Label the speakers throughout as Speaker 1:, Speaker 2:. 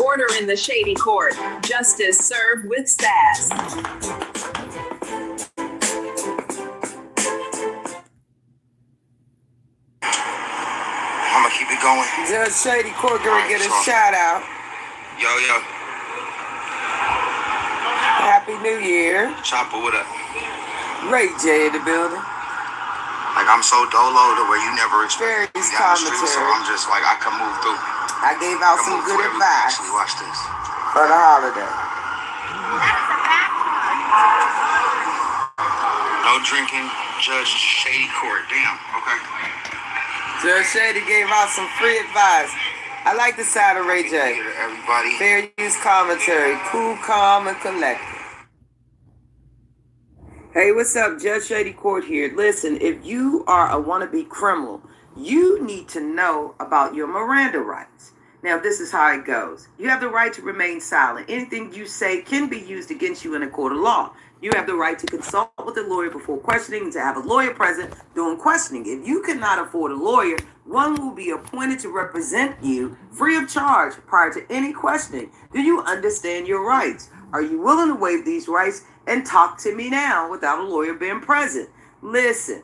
Speaker 1: Order in the Shady Court. Justice served with sass.
Speaker 2: I'ma keep it going.
Speaker 3: Judge Shady Court gonna get a shout out.
Speaker 2: Yo.
Speaker 3: Happy New Year.
Speaker 2: Chopper, what up?
Speaker 3: Ray J in the building.
Speaker 2: Like, I'm so dolo to where you never expect me
Speaker 3: Various
Speaker 2: down the street, so
Speaker 3: commentary.
Speaker 2: I'm just like, I can move through.
Speaker 3: I gave out some good advice
Speaker 2: Actually, watch this.
Speaker 3: for the holiday.
Speaker 2: No drinking, Judge Shady Court. Damn, okay.
Speaker 3: Judge Shady gave out some free advice. I like the side of Ray J.
Speaker 2: Here to everybody.
Speaker 3: Fair use commentary. Cool, calm, and collected. Hey, what's up? Judge Shady Court here. Listen, if you are a wannabe criminal, you need to know about your Miranda rights. Now, this is how it goes. You have the right to remain silent. Anything you say can be used against you in a court of law. You have the right to consult with a lawyer before questioning and to have a lawyer present during questioning. If you cannot afford a lawyer, one will be appointed to represent you free of charge prior to any questioning. Do you understand your rights? Are you willing to waive these rights and talk to me now without a lawyer being present? Listen,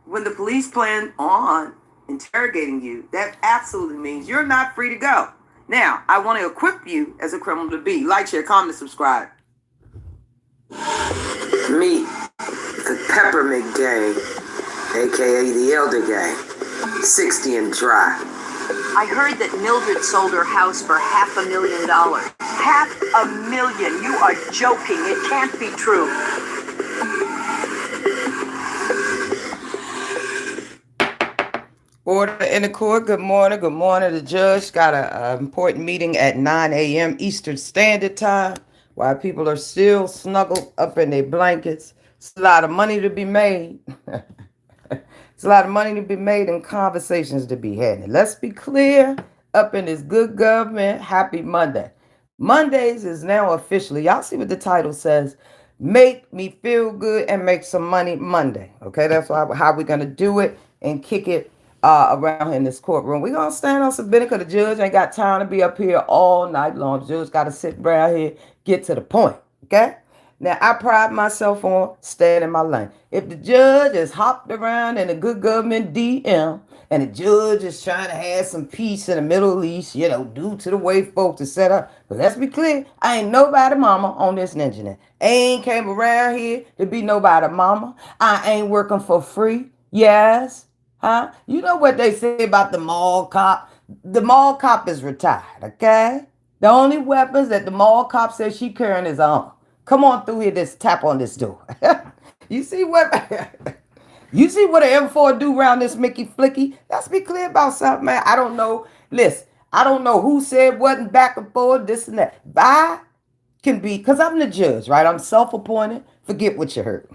Speaker 3: when the police plan on interrogating you, that absolutely means you're not free to go. Now, I want to equip you as a criminal to be. Like, share, comment, subscribe. Meet the Peppermint Gang, aka the Elder Gang, 60 and dry.
Speaker 4: I heard that Mildred sold her house for $500,000. $500,000? You are joking. It can't be true.
Speaker 3: Order in the court. Good morning. Good morning. The judge got an important meeting at 9 a.m. Eastern Standard Time while people are still snuggled up in their blankets. It's a lot of money to be made. It's a lot of money to be made and conversations to be had. And let's be clear, up in this good government, happy Monday. Mondays is now officially, y'all see what the title says, Make Me Feel Good and Make Some Money Monday. Okay, that's how we're going to do it and kick it around in this courtroom. We're going to stand on some benefit. The judge ain't got time to be up here all night long. The judge got to sit around here, get to the point. Okay? Now, I pride myself on staying in my lane. If the judge is hopped around in a good government DM and the judge is trying to have some peace in the Middle East, due to the way folks are set up. But let's be clear, I ain't nobody mama on this internet. I ain't came around here to be nobody mama. I ain't working for free. Yes. Huh? You know what they say about the mall cop? The mall cop is retired, okay? The only weapons that the mall cop says she carrying is her own. Come on through here, just tap on this door. You see what an M4 do around this Mickey Flicky? Let's be clear about something, man. I don't know. Listen, I don't know who said what and back and forth, this and that. I can be, because I'm the judge, right? I'm self-appointed. Forget what you heard.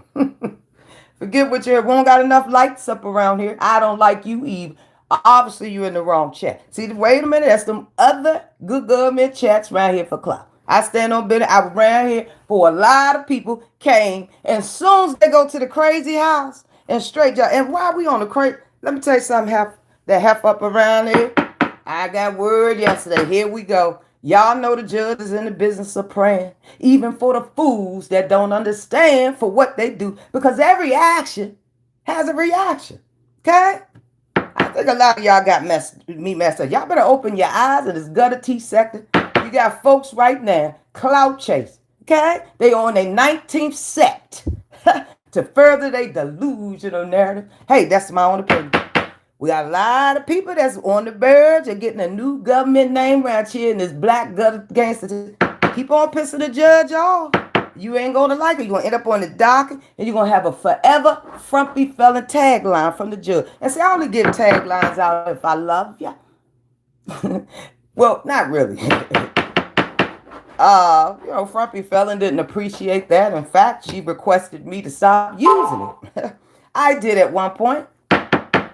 Speaker 3: Forget what you heard. We don't got enough lights up around here. I don't like you, Eve. Obviously, you're in the wrong chat. See, wait a minute. That's them other good government chats around here for clout. I stand on business. I was around here for a lot of people came. And as soon as they go to the crazy house and straight job. And while we on the crazy, let me tell you something, half up around here. I got word yesterday. Here we go. Y'all know the judge is in the business of praying, even for the fools that don't understand for what they do, because every action has a reaction. Okay? I think a lot of y'all got messed up. Y'all better open your eyes in this gutter T sector. You got folks right now, clout chase. Okay? They on their 19th set to further their delusional narrative. Hey, that's my own opinion. We got a lot of people that's on the verge of getting a new government name around here in this black gutter gangster. Keep on pissing the judge off. You ain't going to like it. You're going to end up on the docket and you're going to have a forever frumpy felon tagline from the judge. And see, I only give taglines out if I love you. Well, not really. Frumpy felon didn't appreciate that. In fact, she requested me to stop using it. I did at one point.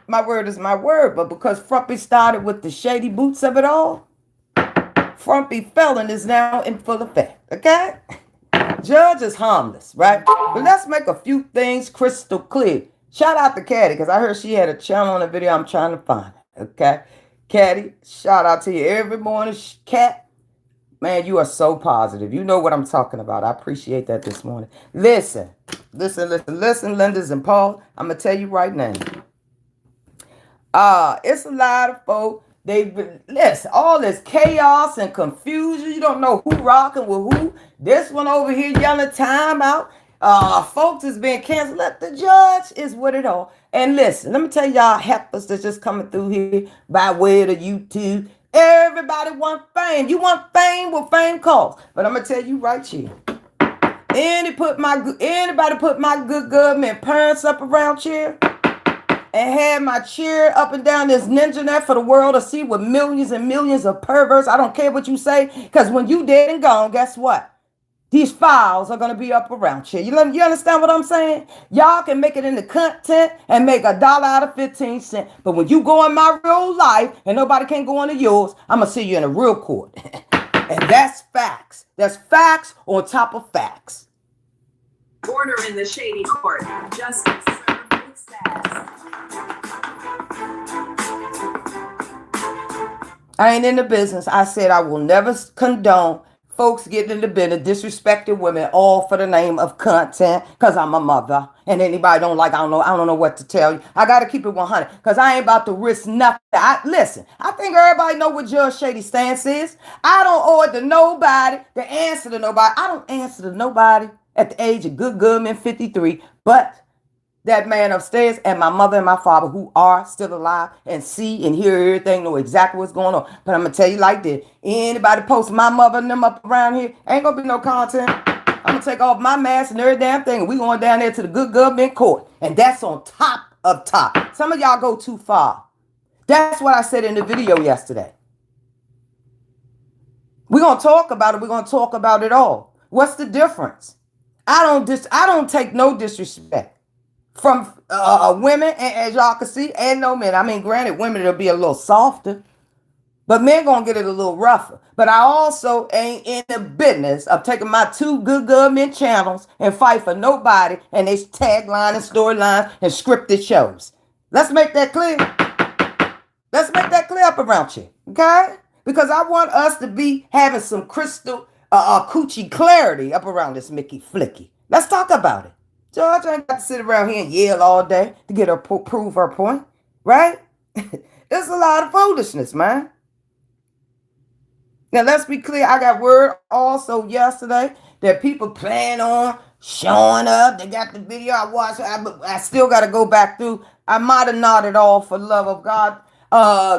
Speaker 3: My word is my word, but because Frumpy started with the shady boots of it all, Frumpy felon is now in full effect, okay? Judge is harmless, right? But let's make a few things crystal clear. Shout out to Caddy, because I heard she had a channel on a video. I'm trying to find it, okay? Caddy, shout out to you every morning. Cat, Man, you are so positive. You know what I'm talking about. I appreciate that this morning. Listen, Lindas and Paul. I'm gonna tell you right now. It's a lot of folk. Listen, all this chaos and confusion. You don't know who rocking with who. This one over here yelling time out. Folks is being canceled. Let the judge is with it all. And listen, let me tell y'all heifers that's just coming through here by way of the YouTube. Everybody want fame. You want fame? Well, fame calls. But I'm gonna tell you right here. Anybody put my good government parents up around here and had my chair up and down this ninja net for the world to see with millions and millions of perverts. I don't care what you say, because when you dead and gone, guess what? These files are going to be up around here. You understand what I'm saying? Y'all can make it into content and make $1 out of 15 cents. But when you go in my real life and nobody can go into yours, I'm going to see you in a real court. And that's facts. That's facts on top of facts.
Speaker 1: Order in the Shady Court. Justice served with sass.
Speaker 3: I ain't in the business. I said I will never condone folks getting in the business, disrespecting women, all for the name of content, because I'm a mother. And anybody don't like, I don't know what to tell you. I got to keep it 100, because I ain't about to risk nothing. Listen, I think everybody know what Judge Shady's stance is. I don't owe it to nobody to answer to nobody. I don't answer to nobody at the age of good government 53, but that man upstairs and my mother and my father, who are still alive and see and hear everything, know exactly what's going on. But I'm going to tell you like this. Anybody post my mother and them up around here, ain't going to be no content. I'm going to take off my mask and every damn thing. And we going down there to the good government court. And that's on top of top. Some of y'all go too far. That's what I said in the video yesterday. We're going to talk about it. We're going to talk about it all. What's the difference? I don't take no disrespect from women, and as y'all can see, and no men. I mean, granted, women will be a little softer, but men gonna get it a little rougher. But I also ain't in the business of taking my 2 good government channels and fight for nobody and they tagline and storylines and scripted shows. Let's make that clear. Let's make that clear up around here, okay? Because I want us to be having some crystal coochie clarity up around this Mickey Flicky. Let's talk about it. George ain't got to sit around here and yell all day to get her prove her point, right? It's a lot of foolishness, man. Now, let's be clear. I got word also yesterday that people plan on showing up. They got the video I watched. I still got to go back through. I might have nodded off for love of God.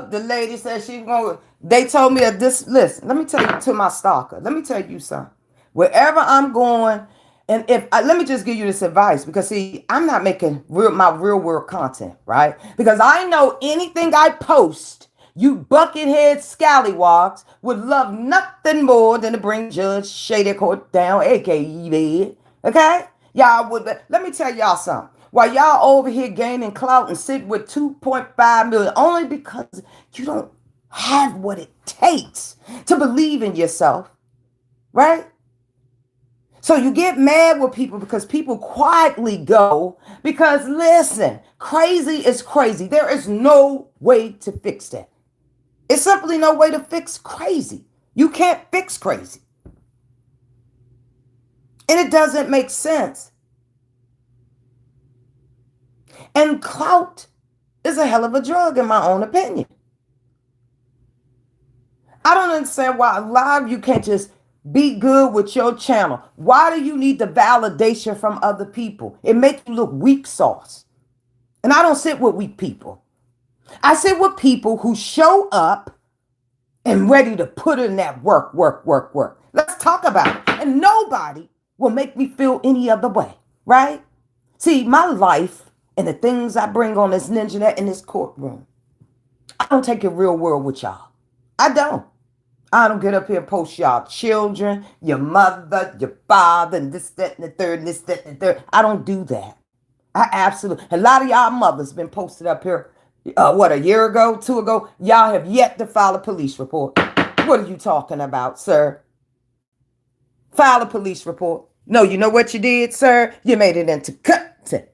Speaker 3: The lady said she's going to. They told me that this. Listen, let me tell you to my stalker. Let me tell you something. Wherever I'm going. And let me just give you this advice, because see, I'm not making my real world content, right? Because I know anything I post, you buckethead scallywags would love nothing more than to bring Judge Shady Court down, aka, okay? Y'all would. Let me tell y'all something. While y'all over here gaining clout and sit with 2.5 million, only because you don't have what it takes to believe in yourself, right? So you get mad with people because people quietly go, because listen, crazy is crazy. There is no way to fix that. It's simply no way to fix crazy. You can't fix crazy. And it doesn't make sense. And clout is a hell of a drug in my own opinion. I don't understand why a lot of you can't just be good with your channel. Why do you need the validation from other people? It makes you look weak sauce. And I don't sit with weak people. I sit with people who show up and ready to put in that work. Let's talk about it. And nobody will make me feel any other way, right? See, my life and the things I bring on this ninja net in this courtroom, I don't take it real world with y'all. I don't get up here and post y'all children, your mother, your father, and this, that, and the third, and this, that, and the third. I don't do that. I absolutely. A lot of y'all mothers been posted up here, a year ago, 2 ago. Y'all have yet to file a police report. What are you talking about, sir? File a police report. No, you know what you did, sir? You made it into content.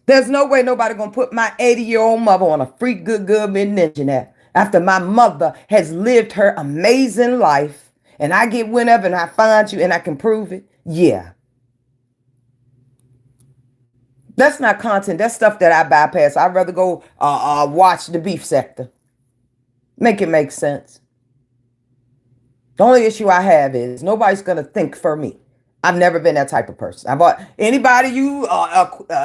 Speaker 3: There's no way nobody gonna put my 80-year-old mother on a free good government ninja net after my mother has lived her amazing life and I get wind of it and I find you and I can prove it, yeah. That's not content. That's stuff that I bypass. I'd rather go watch the beef sector. Make it make sense. The only issue I have is nobody's going to think for me. I've never been that type of person. Anybody you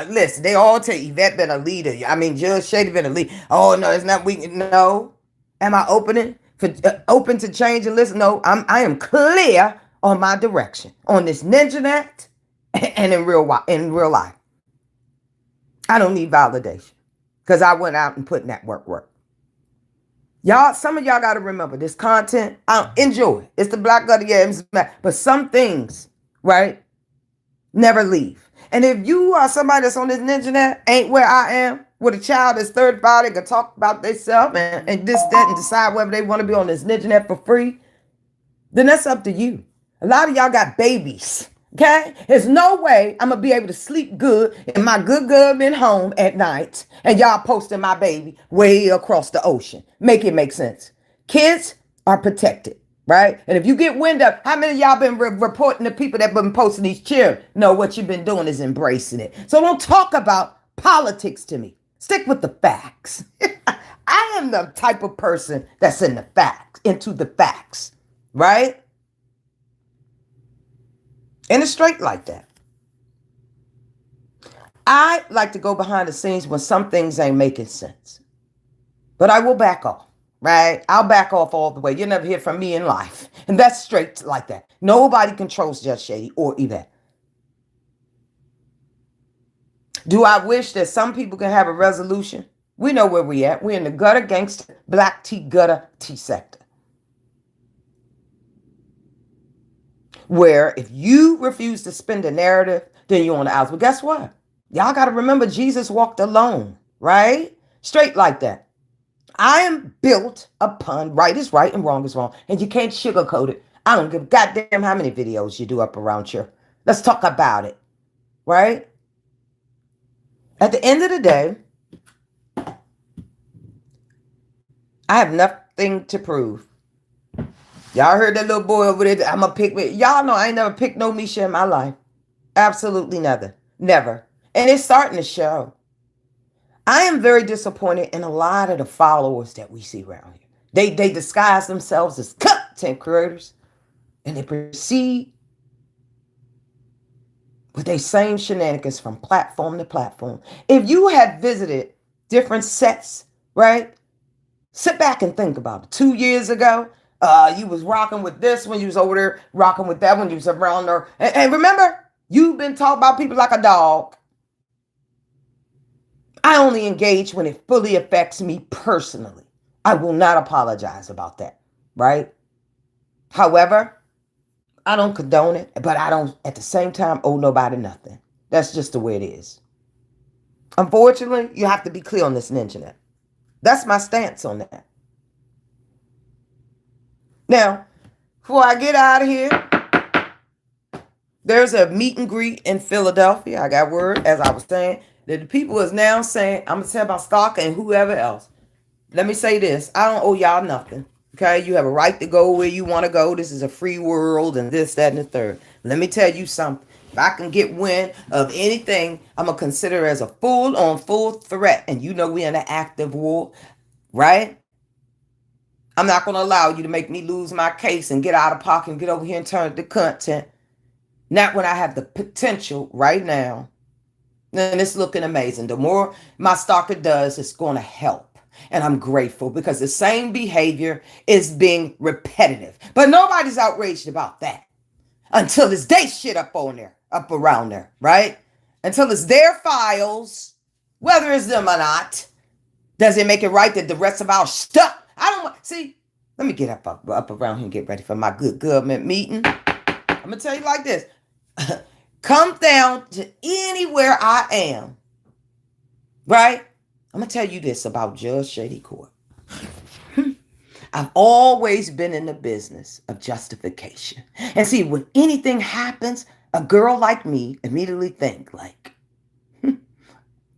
Speaker 3: listen, they all tell you, Yvette been a leader. I mean, Judge Shady been a leader. Oh, no, it's not weak. No. Am I open to change and listen? No, I am clear on my direction on this ninja net and in real life. I don't need validation because I went out and put in that work. Y'all, some of y'all got to remember this content. I enjoy it. It's the Black Gutter, yeah, but some things, right, never leave. And if you are somebody that's on this ninja net, ain't where I am, with a child that's 35, they can talk about themselves and this, that, and decide whether they want to be on this ninja net for free, then that's up to you. A lot of y'all got babies. Okay, there's no way I'm gonna be able to sleep good in my good government home at night and y'all posting my baby way across the ocean. Make it make sense. Kids are protected, right? And if you get wind of how many of y'all been reporting to people that been posting these children, no, what you've been doing is embracing it. So don't talk about politics to me. Stick with the facts. I am the type of person that's into the facts, right? And it's straight like that. I like to go behind the scenes when some things ain't making sense. But I will back off, right? I'll back off all the way. You'll never hear from me in life. And that's straight like that. Nobody controls Judge Shady or Yvette. Do I wish that some people can have a resolution? We know where we at. We're in the gutter gangster, black tea gutter tea sector. Where if you refuse to spin the narrative, then you're on the outs. But guess what? Y'all got to remember Jesus walked alone, right? Straight like that. I am built upon right is right and wrong is wrong. And you can't sugarcoat it. I don't give a goddamn how many videos you do up around here. Let's talk about it, right? At the end of the day, I have nothing to prove. Y'all heard that little boy over there? I'm going to pick me. Y'all know I ain't never picked no Misha in my life. Absolutely never. Never. And it's starting to show. I am very disappointed in a lot of the followers that we see around here. They disguise themselves as content creators. And they proceed with their same shenanigans from platform to platform. If you had visited different sets, right? Sit back and think about it. 2 years ago, you was rocking with this one. You was over there rocking with that one. You was around there. And remember, you've been talking about people like a dog. I only engage when it fully affects me personally. I will not apologize about that, right? However, I don't condone it, but I don't at the same time owe nobody nothing. That's just the way it is. Unfortunately, you have to be clear on this internet. That's my stance on that. Now, before I get out of here, there's a meet and greet in Philadelphia. I got word, as I was saying, that the people is now saying, I'm going to tell about Stalker and whoever else. Let me say this. I don't owe y'all nothing. Okay? You have a right to go where you want to go. This is a free world and this, that, and the third. Let me tell you something. If I can get wind of anything, I'm going to consider it as a full threat. And you know we're in an active war, right? I'm not going to allow you to make me lose my case and get out of pocket and get over here and turn it to content. Not when I have the potential right now. And it's looking amazing. The more my stalker does, it's going to help. And I'm grateful because the same behavior is being repetitive. But nobody's outraged about that until it's they shit up around there, right? Until it's their files, whether it's them or not. Does it make it right that the rest of our stuff? I don't want, see, let me get up around here and get ready for my good government meeting. I'm going to tell you like this. Come down to anywhere I am, right? I'm going to tell you this about Judge Shady Court. I've always been in the business of justification. And see, when anything happens, a girl like me immediately think like,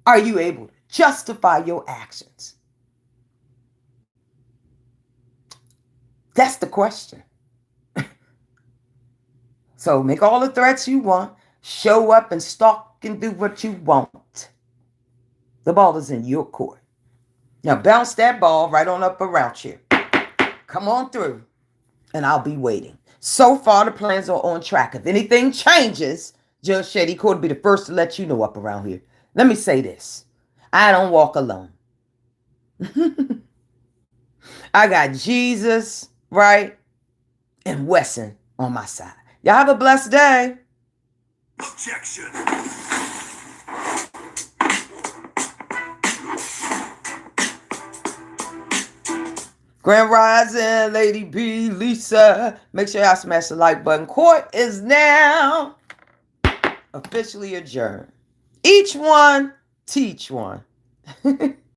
Speaker 3: are you able to justify your actions? That's the question. So make all the threats you want. Show up and stalk and do what you want. The ball is in your court. Now bounce that ball right on up around here. Come on through, and I'll be waiting. So far, the plans are on track. If anything changes, Judge Shady Court will be the first to let you know up around here. Let me say this. I don't walk alone. I got Jesus, right, and Wesson on my side. Y'all have a blessed day.
Speaker 2: Objection.
Speaker 3: Grand Rising, Lady B, Lisa. Make sure y'all smash the like button. Court is now officially adjourned. Each one, teach one.